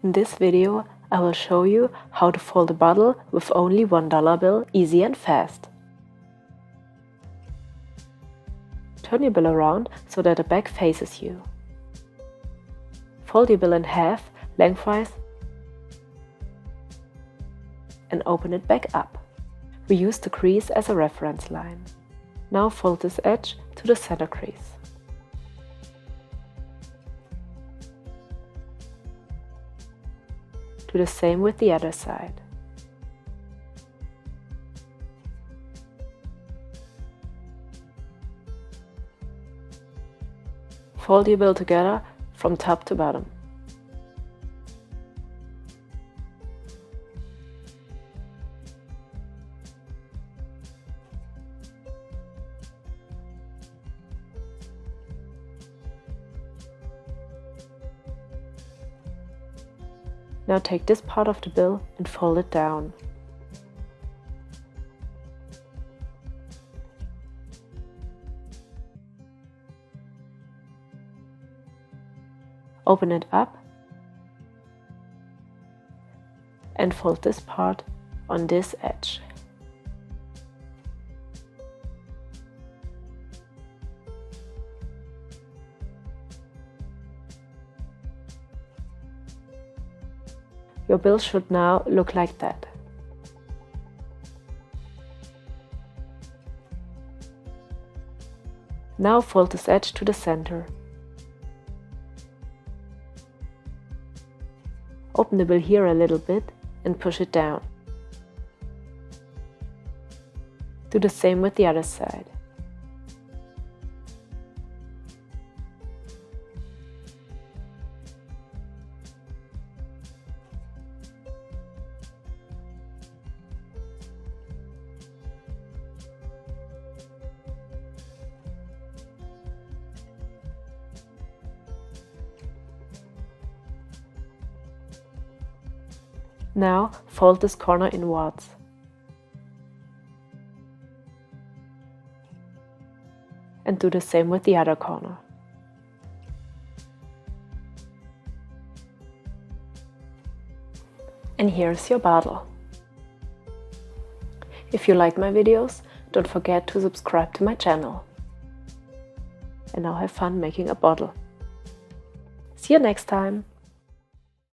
In this video, I will show you how to fold a bottle with only $1 bill easy and fast. Turn your bill around so that the back faces you. Fold your bill in half lengthwise and open it back up. We use the crease as a reference line. Now fold this edge to the center crease. Do the same with the other side. Fold your bill together from top to bottom. Now take this part of the bill and fold it down. Open it up and fold this part on this edge. Your bill should now look like that. Now fold this edge to the center. Open the bill here a little bit and push it down. Do the same with the other side. Now fold this corner inwards. And do the same with the other corner. And here's your bottle. If you like my videos, don't forget to subscribe to my channel. And now have fun making a bottle. See you next time!